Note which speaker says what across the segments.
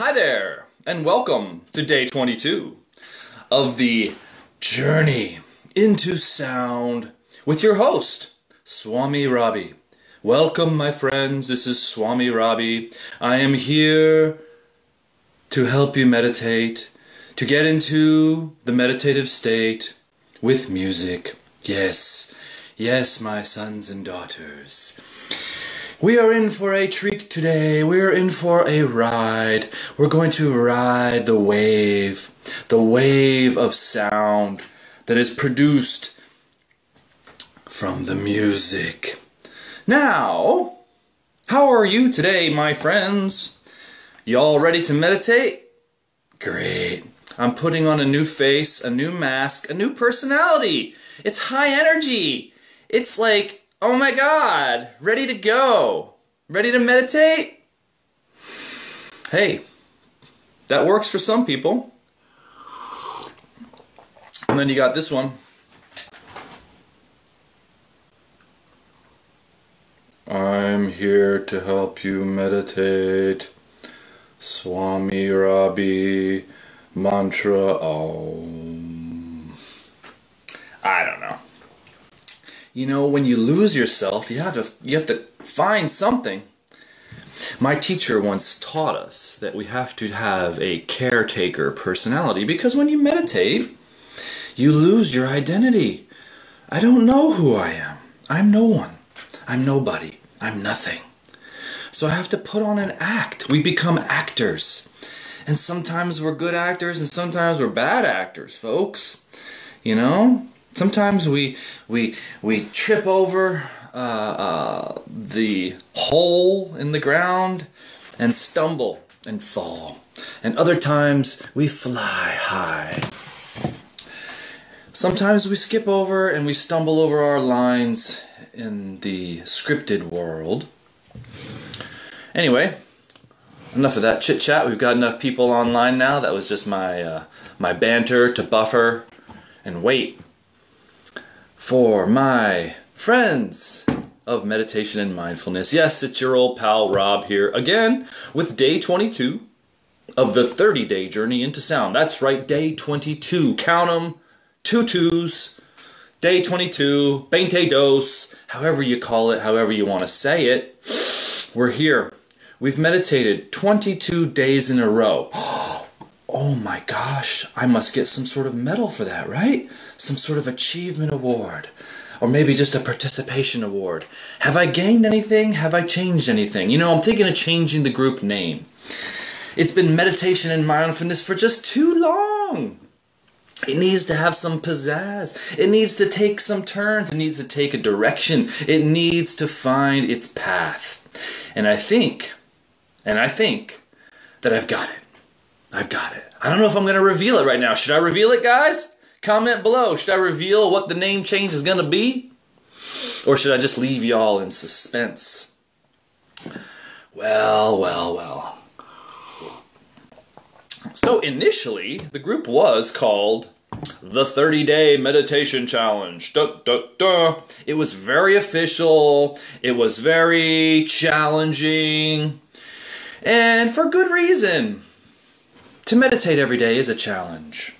Speaker 1: Hi there, and welcome to day 22 of the Journey into Sound with your host, Swami Rabi. Welcome, my friends. This is Swami Rabi. I am here to help you meditate, to get into the meditative state with music. Yes, yes, my sons and daughters. We are in for a treat today. We are in for a ride. We're going to ride the wave of sound that is produced from the music. Now, how are you today, my friends? Y'all ready to meditate? Great. I'm putting on a new face, a new mask, a new personality. It's high energy. It's like, oh my God, ready to go. Ready to meditate? Hey, that works for some people. And then you got this one. I'm here to help you meditate. Swami Rabi mantra Om. I don't know. You know, when you lose yourself, you have to find something. My teacher once taught us that we have to have a caretaker personality because when you meditate, you lose your identity. I don't know who I am. I'm no one. I'm nobody. I'm nothing. So I have to put on an act. We become actors. And sometimes we're good actors and sometimes we're bad actors, folks. You know? Sometimes we trip over the hole in the ground and stumble and fall. And other times we fly high. Sometimes we skip over and we stumble over our lines in the scripted world. Anyway, enough of that chit-chat. We've got enough people online now. That was just my banter to buffer and wait for my friends of meditation and mindfulness. Yes, it's your old pal Rob here again with day 22 of the 30-day journey into sound. That's right, day 22. Count them, 2 2s. Day 22, 22, however you call it, however you want to say it. We're here. We've meditated 22 days in a row. Oh my gosh, I must get some sort of medal for that, right? Some sort of achievement award. Or maybe just a participation award. Have I gained anything? Have I changed anything? You know, I'm thinking of changing the group name. It's been meditation and mindfulness for just too long. It needs to have some pizzazz. It needs to take some turns. It needs to take a direction. It needs to find its path. And I think that I've got it. I've got it. I don't know if I'm going to reveal it right now. Should I reveal it, guys? Comment below. Should I reveal what the name change is going to be? Or should I just leave y'all in suspense? Well. So initially, the group was called the 30-Day Meditation Challenge. It was very official. It was very challenging. And for good reason. To meditate every day is a challenge.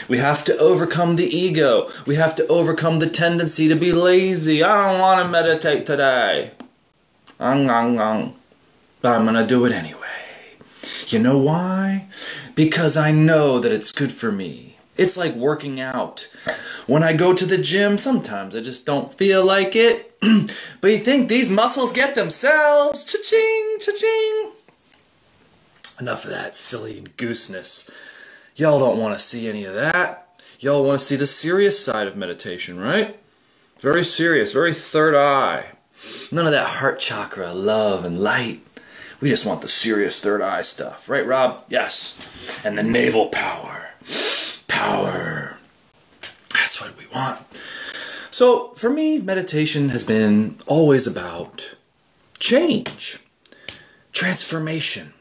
Speaker 1: We have to overcome the ego. We have to overcome the tendency to be lazy. I don't want to meditate today. But I'm going to do it anyway. You know why? Because I know that it's good for me. It's like working out. When I go to the gym, sometimes I just don't feel like it. But you think these muscles get themselves. Cha-ching, cha-ching. Enough of that silly gooseness. Y'all don't want to see any of that. Y'all want to see the serious side of meditation, right? Very serious, very third eye. None of that heart chakra, love and light. We just want the serious third eye stuff. Right, Rob? Yes. And the navel power. Power. That's what we want. So, for me, meditation has been always about change. Transformation.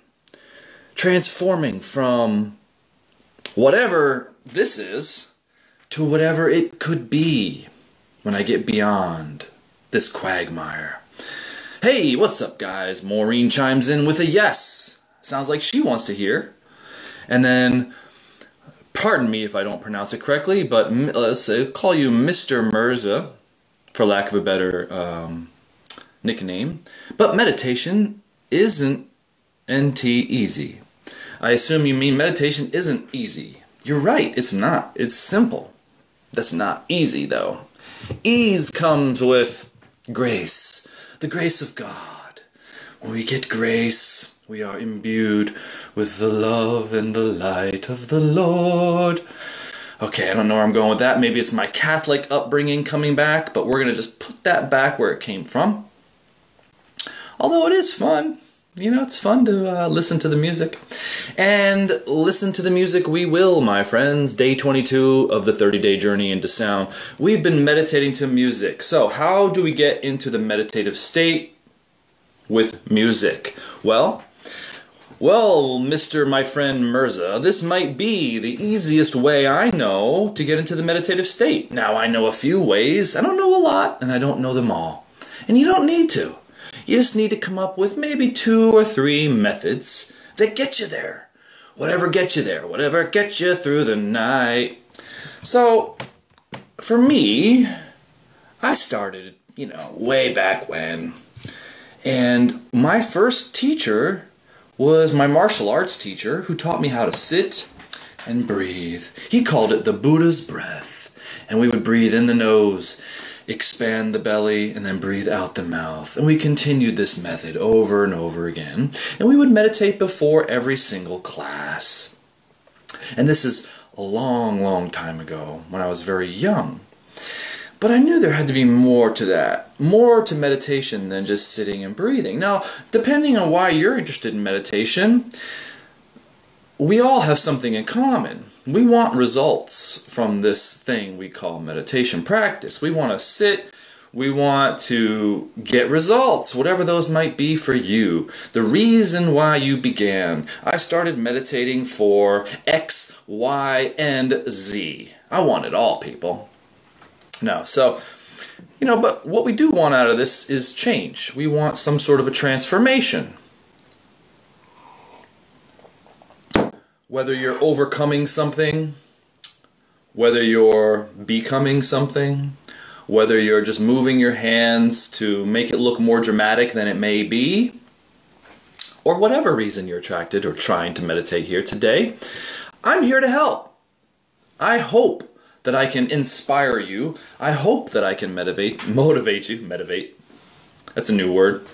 Speaker 1: Transforming from whatever this is to whatever it could be when I get beyond this quagmire. Hey, what's up, guys? Maureen chimes in with a yes. Sounds like she wants to hear And then, pardon me if I don't pronounce it correctly, but let's say, call you Mr. Mirza, for lack of a better nickname. But meditation isn't NT easy. I assume you mean meditation isn't easy. You're right, it's not. It's simple. That's not easy, though. Ease comes with grace, the grace of God. When we get grace, we are imbued with the love and the light of the Lord. Okay, I don't know where I'm going with that. Maybe it's my Catholic upbringing coming back, but we're going to just put that back where it came from. Although it is fun. You know, it's fun to listen to the music. And listen to the music we will, my friends. Day 22 of the 30-day journey into sound. We've been meditating to music. So how do we get into the meditative state with music? Well, Mr. my friend Mirza, this might be the easiest way I know to get into the meditative state. Now, I know a few ways. I don't know a lot, and I don't know them all. And you don't need to. You just need to come up with maybe 2 or 3 methods that get you there. Whatever gets you there. Whatever gets you through the night. So, for me, I started, way back when. And my first teacher was my martial arts teacher who taught me how to sit and breathe. He called it the Buddha's breath. And we would breathe in the nose, expand the belly, and then breathe out the mouth. And we continued this method over and over again. And we would meditate before every single class. And this is a long, long time ago when I was very young. But I knew there had to be more to that. More to meditation than just sitting and breathing. Now, depending on why you're interested in meditation, we all have something in common. We want results from this thing we call meditation practice. We want to sit, we want to get results, whatever those might be for you. The reason why you began. I started meditating for X, Y, and Z. I want it all, people. No, so, but what we do want out of this is change. We want some sort of a transformation. Whether you're overcoming something, whether you're becoming something, whether you're just moving your hands to make it look more dramatic than it may be, or whatever reason you're attracted or trying to meditate here today, I'm here to help. I hope that I can inspire you. I hope that I can motivate you. That's a new word.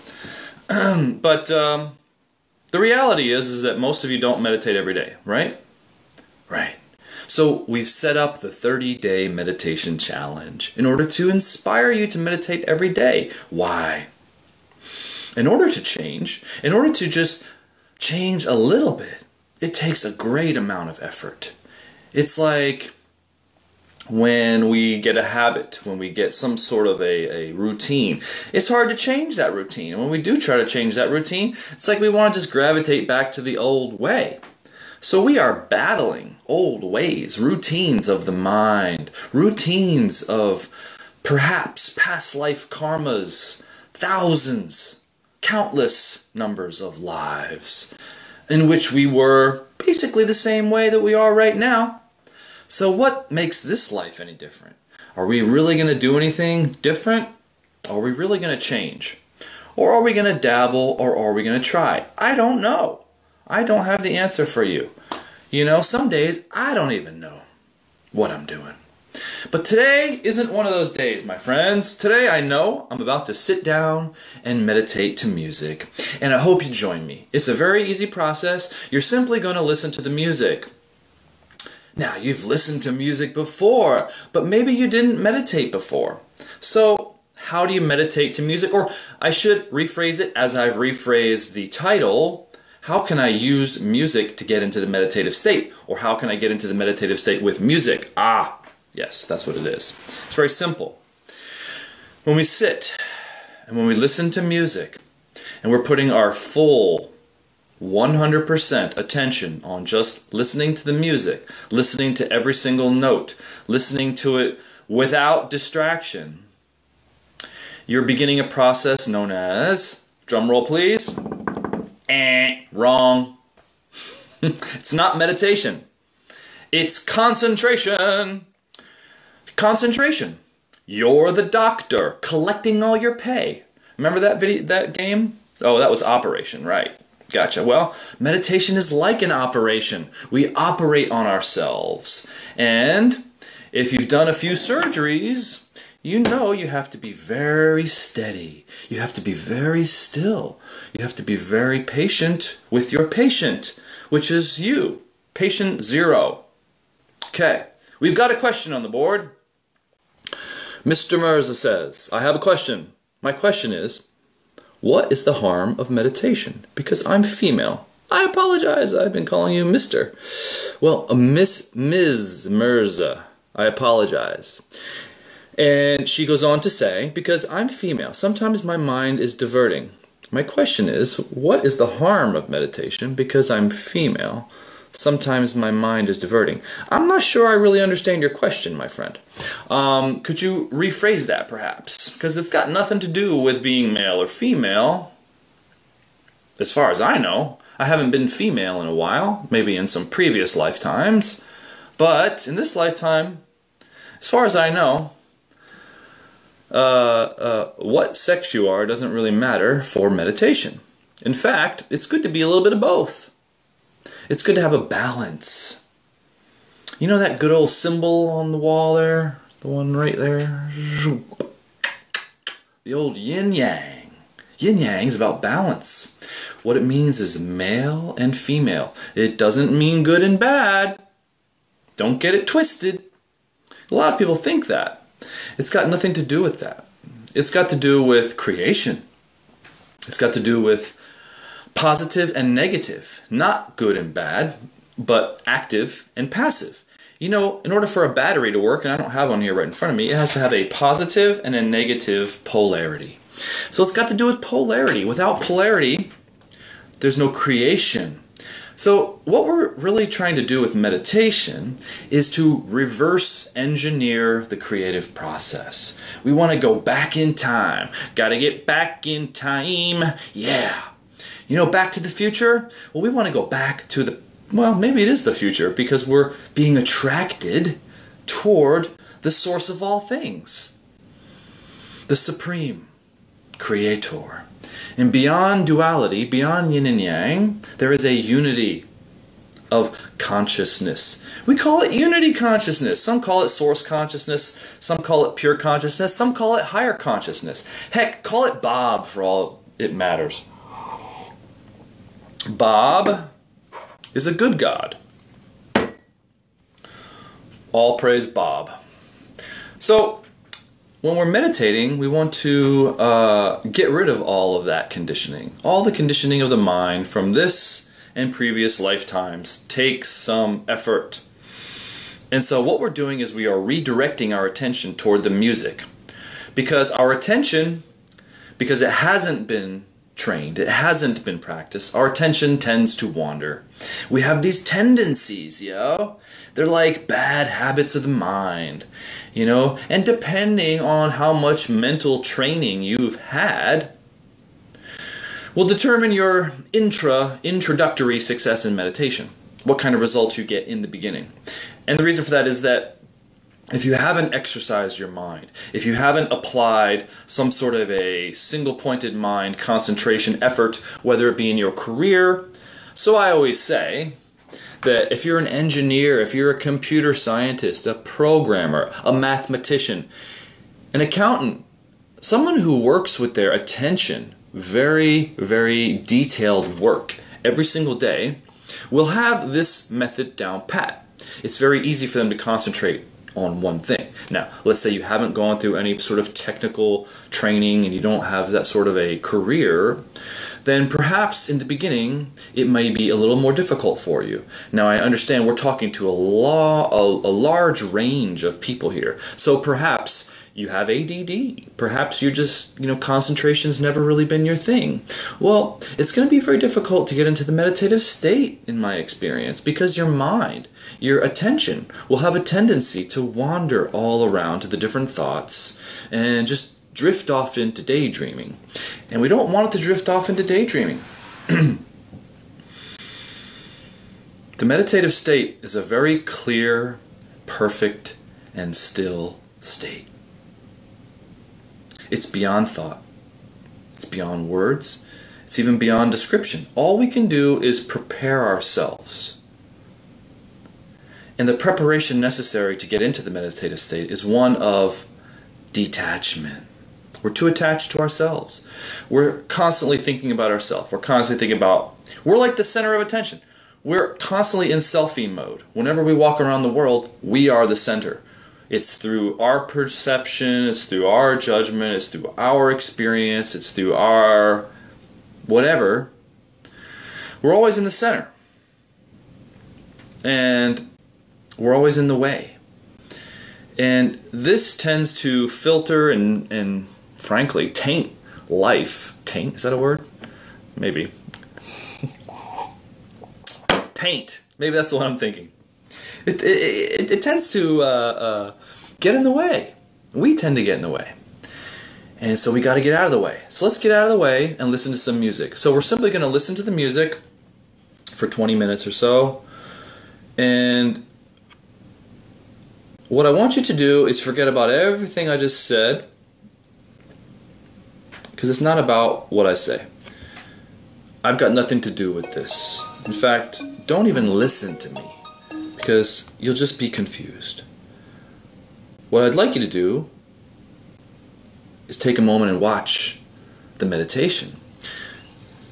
Speaker 1: But the reality is that most of you don't meditate every day, right? Right. So we've set up the 30-day meditation challenge in order to inspire you to meditate every day. Why? In order to change, in order to just change a little bit, it takes a great amount of effort. It's like when we get a habit, when we get some sort of a routine, it's hard to change that routine. And when we do try to change that routine, it's like we want to just gravitate back to the old way. So we are battling old ways, routines of the mind, routines of perhaps past life karmas, thousands, countless numbers of lives in which we were basically the same way that we are right now. So what makes this life any different? Are we really going to do anything different? Are we really going to change? Or are we going to dabble, or are we going to try? I don't know. I don't have the answer for you. Some days I don't even know what I'm doing. But today isn't one of those days, my friends. Today I know I'm about to sit down and meditate to music. And I hope you join me. It's a very easy process. You're simply going to listen to the music. Now, you've listened to music before, but maybe you didn't meditate before. So, how do you meditate to music? Or I should rephrase it as I've rephrased the title. How can I use music to get into the meditative state? Or how can I get into the meditative state with music? Ah, yes, that's what it is. It's very simple. When we sit and when we listen to music and we're putting our full 100% attention on just listening to the music, listening to every single note, listening to it without distraction, you're beginning a process known as, drum roll please, wrong. It's not meditation. It's concentration. Concentration. You're the doctor collecting all your pay. Remember that game? Oh, that was Operation, right. Gotcha. Well, meditation is like an operation. We operate on ourselves. And if you've done a few surgeries, you know you have to be very steady. You have to be very still. You have to be very patient with your patient, which is you. Patient 0. Okay, we've got a question on the board. Mr. Mirza says, I have a question. My question is, what is the harm of meditation? Because I'm female. I apologize, I've been calling you Mr. Well, Ms. Mirza, I apologize. And she goes on to say, because I'm female, sometimes my mind is diverting. My question is, what is the harm of meditation? Because I'm female, sometimes my mind is diverting. I'm not sure I really understand your question, my friend. Could you rephrase that, perhaps? Because it's got nothing to do with being male or female. As far as I know, I haven't been female in a while, maybe in some previous lifetimes. But in this lifetime, as far as I know, what sex you are doesn't really matter for meditation. In fact, it's good to be a little bit of both. It's good to have a balance. You know that good old symbol on the wall there? The one right there? The old yin-yang. Yin-yang is about balance. What it means is male and female. It doesn't mean good and bad. Don't get it twisted. A lot of people think that. It's got nothing to do with that. It's got to do with creation. It's got to do with positive and negative. Not good and bad, but active and passive. You know, in order for a battery to work, and I don't have one here right in front of me, it has to have a positive and a negative polarity. So it's got to do with polarity. Without polarity, there's no creation. So what we're really trying to do with meditation is to reverse engineer the creative process. We want to go back in time. Gotta get back in time. Yeah. You know, Back to the Future? Well, we want to go back to the, well, maybe it is the future because we're being attracted toward the source of all things. The Supreme Creator. And beyond duality, beyond yin and yang, there is a unity of consciousness. We call it unity consciousness. Some call it source consciousness. Some call it pure consciousness. Some call it higher consciousness. Heck, call it Bob for all it matters. Bob is a good God. All praise Bob. So, when we're meditating, we want to get rid of all of that conditioning. All the conditioning of the mind from this and previous lifetimes takes some effort. And so what we're doing is we are redirecting our attention toward the music. Because our attention, because it hasn't been trained, it hasn't been practiced, our attention tends to wander. We have these tendencies, yo. They're like bad habits of the mind, you know, and depending on how much mental training you've had will determine your introductory success in meditation, what kind of results you get in the beginning. And the reason for that is that if you haven't exercised your mind, if you haven't applied some sort of a single-pointed mind concentration effort, whether it be in your career, so I always say that if you're an engineer, if you're a computer scientist, a programmer, a mathematician, an accountant, someone who works with their attention, very, very detailed work every single day, will have this method down pat. It's very easy for them to concentrate on one thing. Now, let's say you haven't gone through any sort of technical training and you don't have that sort of a career, then perhaps in the beginning it may be a little more difficult for you. Now, I understand we're talking to a large range of people here. So perhaps you have ADD. Perhaps you just, concentration's never really been your thing. Well, it's going to be very difficult to get into the meditative state, in my experience, because your mind, your attention, will have a tendency to wander all around to the different thoughts and just drift off into daydreaming. And we don't want it to drift off into daydreaming. The meditative state is a very clear, perfect, and still state. It's beyond thought. It's beyond words. It's even beyond description. All we can do is prepare ourselves. And the preparation necessary to get into the meditative state is one of detachment. We're too attached to ourselves. We're constantly thinking about ourselves. We're constantly thinking about, we're like the center of attention. We're constantly in selfie mode. Whenever we walk around the world, we are the center. It's through our perception, it's through our judgment, it's through our experience, it's through our whatever. We're always in the center. And we're always in the way. And this tends to filter and frankly, taint life. Taint? Is that a word? Maybe. Taint. Maybe that's the one I'm thinking. It tends to get in the way. We tend to get in the way. And so we got to get out of the way. So let's get out of the way and listen to some music. So we're simply going to listen to the music for 20 minutes or so. And what I want you to do is forget about everything I just said, because it's not about what I say. I've got nothing to do with this. In fact, don't even listen to me, because you'll just be confused. What I'd like you to do is take a moment and watch the meditation.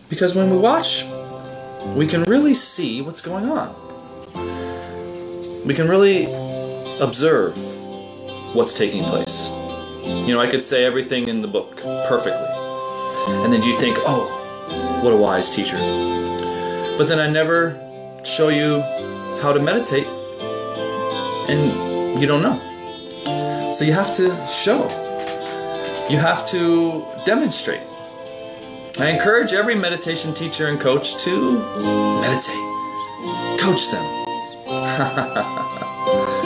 Speaker 1: Because when we watch, we can really see what's going on. We can really observe what's taking place. You know, I could say everything in the book perfectly. And then you think, oh, what a wise teacher. But then I never show you how to meditate, and you don't know. So you have to show. You have to demonstrate. I encourage every meditation teacher and coach to meditate. Coach them.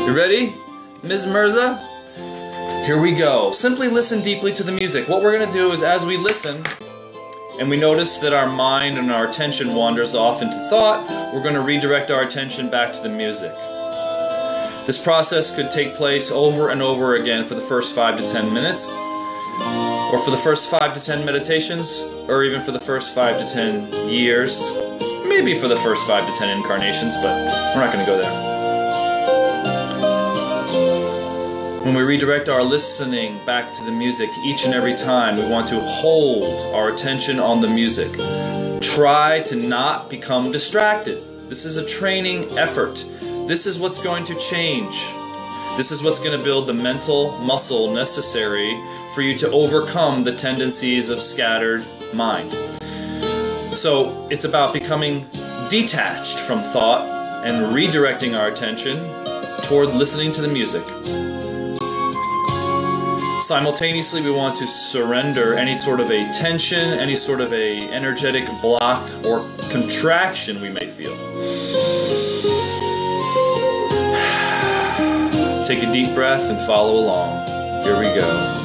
Speaker 1: You ready, Ms. Mirza? Here we go. Simply listen deeply to the music. What we're going to do is, as we listen, and we notice that our mind and our attention wanders off into thought, we're going to redirect our attention back to the music. This process could take place over and over again for the first 5 to 10 minutes, or for the first 5 to 10 meditations, or even for the first 5 to 10 years, maybe for the first 5 to 10 incarnations, but we're not going to go there. When we redirect our listening back to the music each and every time, we want to hold our attention on the music. Try to not become distracted. This is a training effort. This is what's going to change. This is what's going to build the mental muscle necessary for you to overcome the tendencies of scattered mind. So it's about becoming detached from thought and redirecting our attention toward listening to the music. Simultaneously, we want to surrender any sort of a tension, any sort of a energetic block or contraction we may feel. Take a deep breath and follow along. Here we go.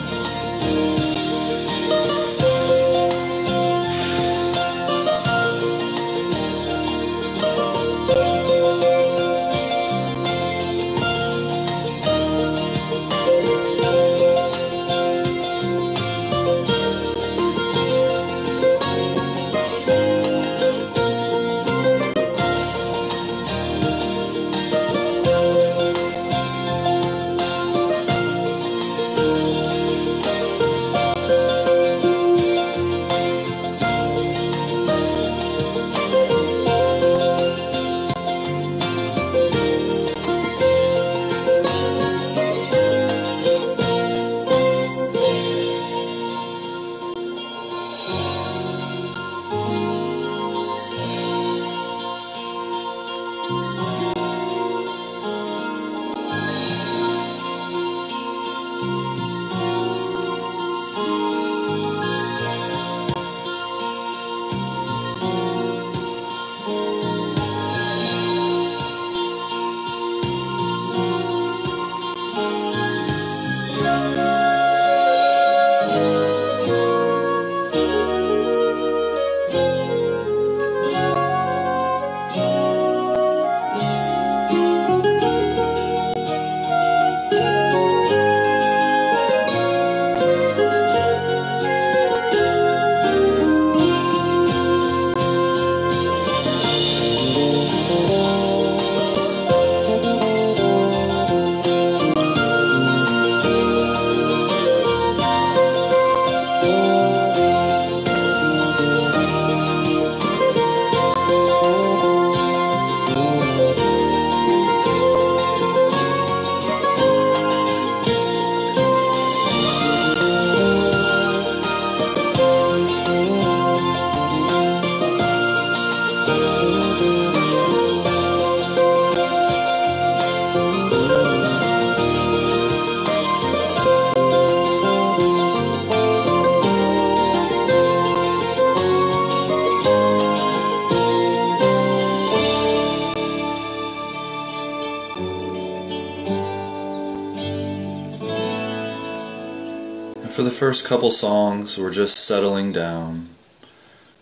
Speaker 1: For the first couple songs, we're just settling down.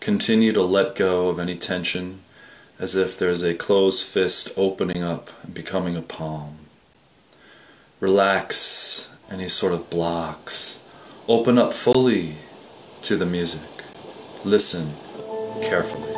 Speaker 1: Continue to let go of any tension, as if there's a closed fist opening up and becoming a palm. Relax any sort of blocks. Open up fully to the music. Listen carefully.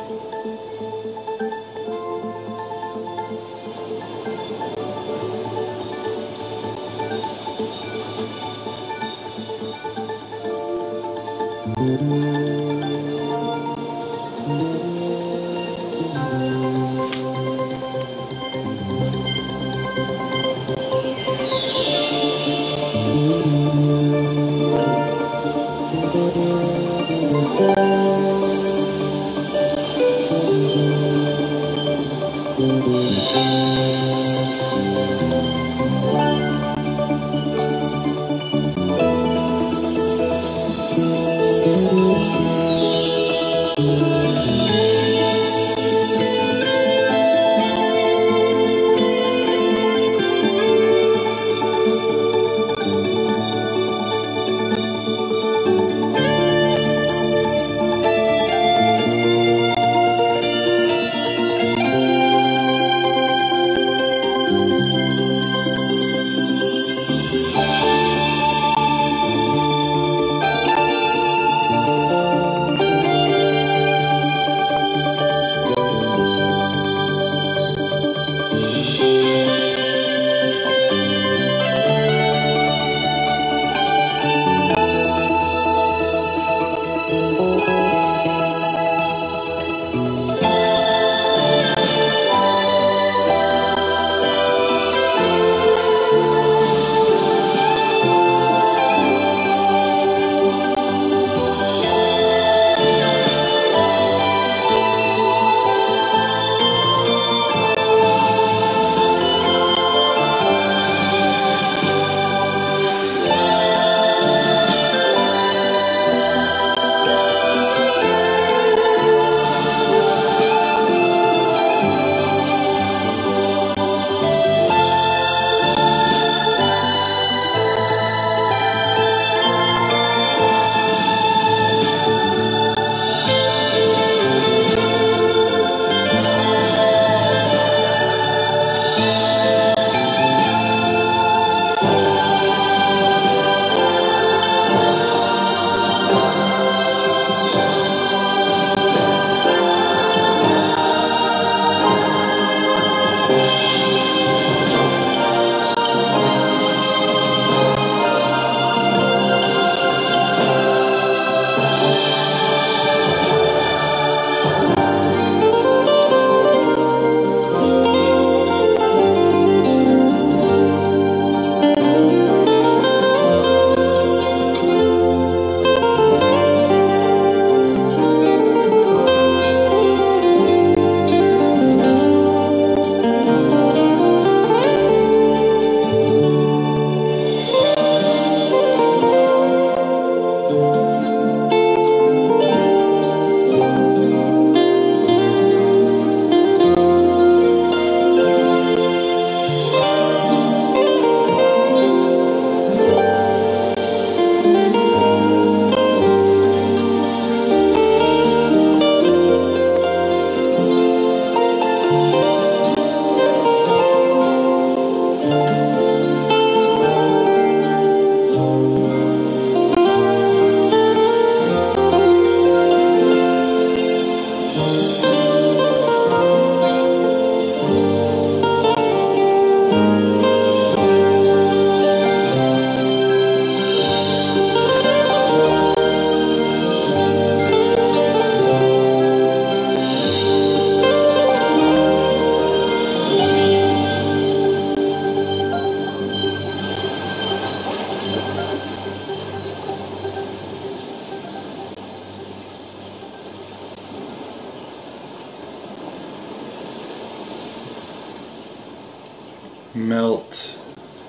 Speaker 1: Melt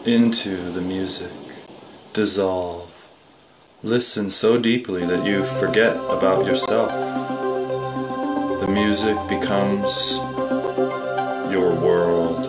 Speaker 1: into the music, dissolve, listen so deeply that you forget about yourself. The music becomes your world.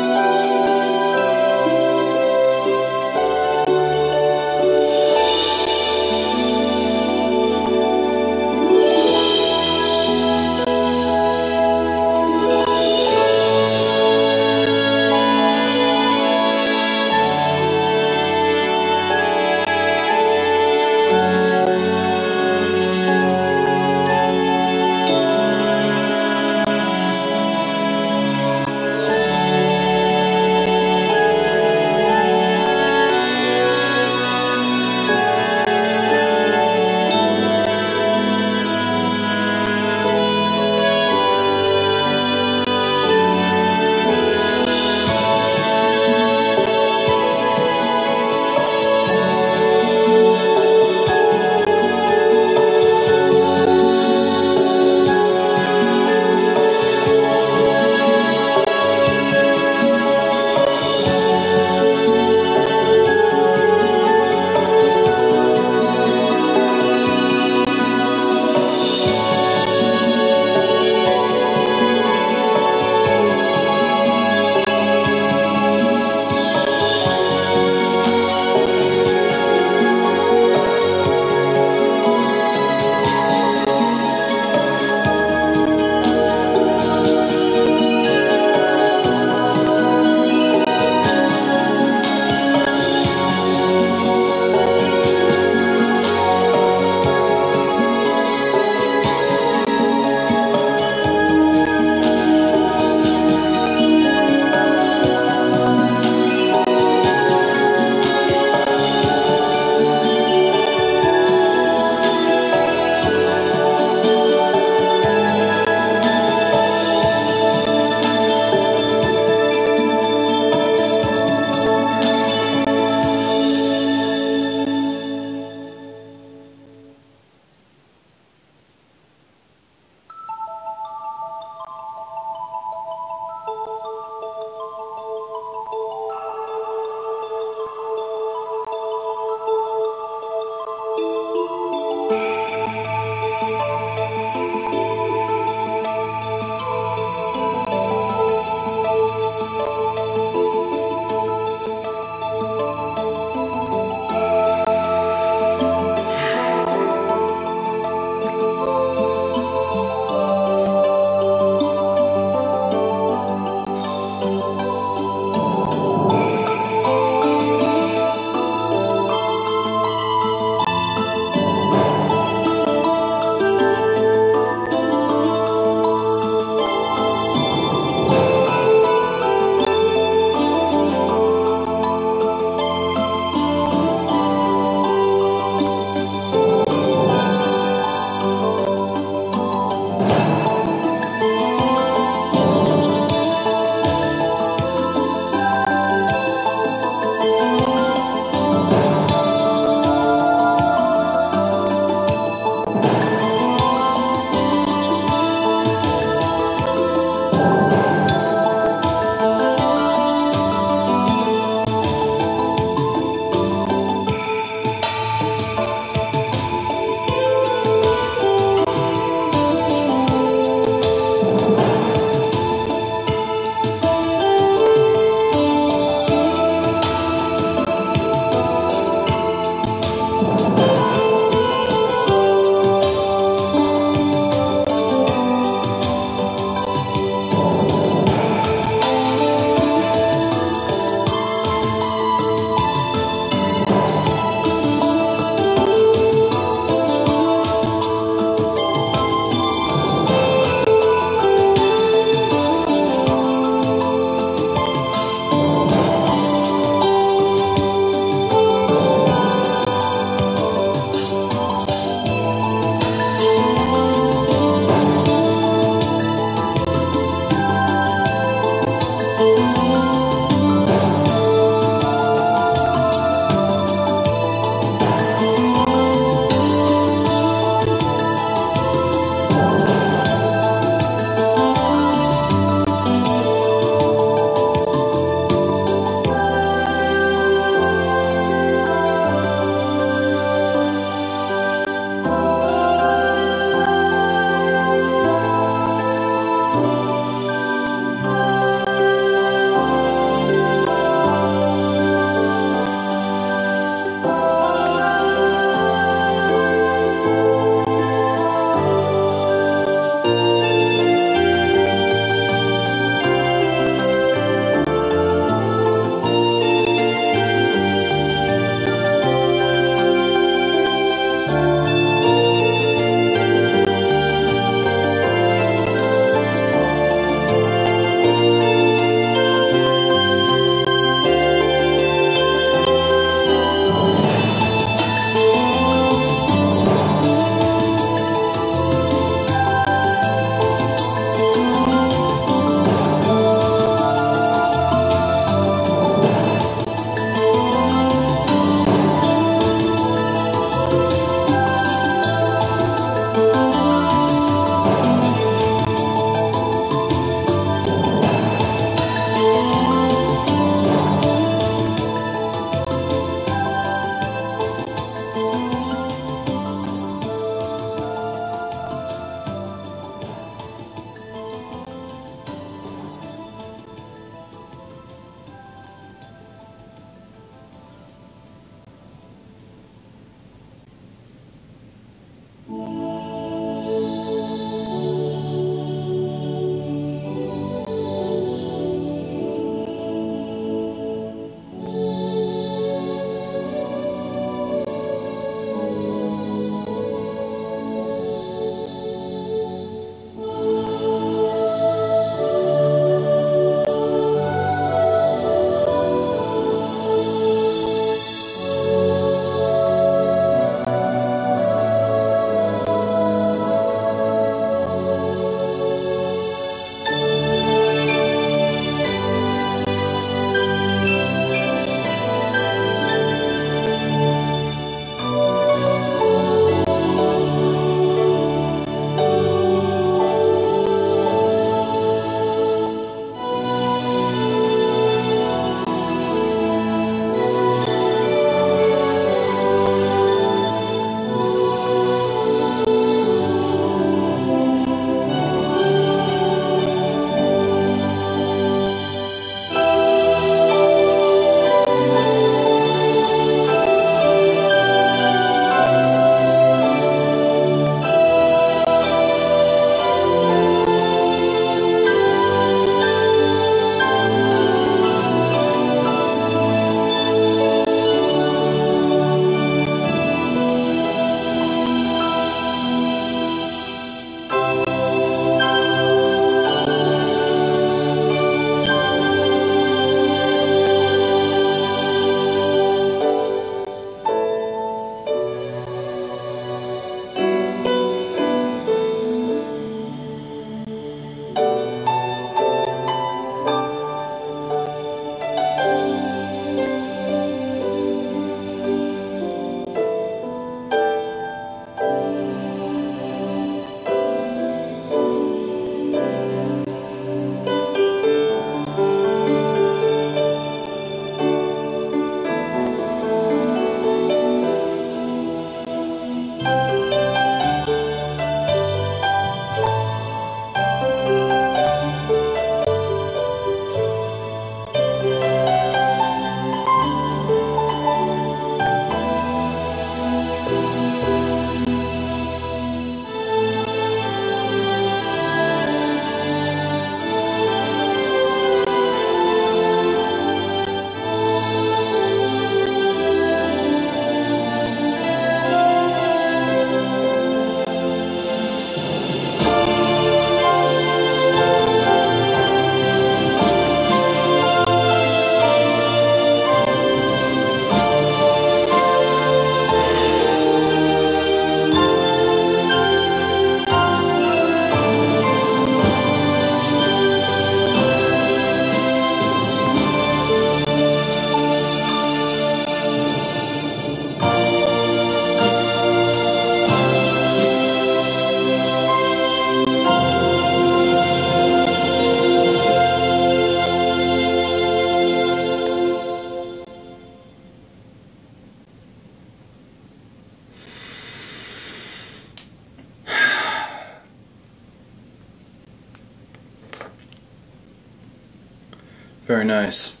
Speaker 1: Very nice.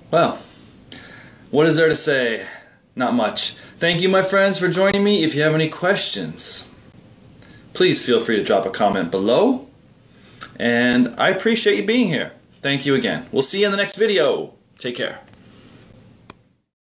Speaker 1: Well, what is there to say? Not much. Thank you, my friends, for joining me. If you have any questions, please feel free to drop a comment below. And I appreciate you being here. Thank you again. We'll see you in the next video. Take care.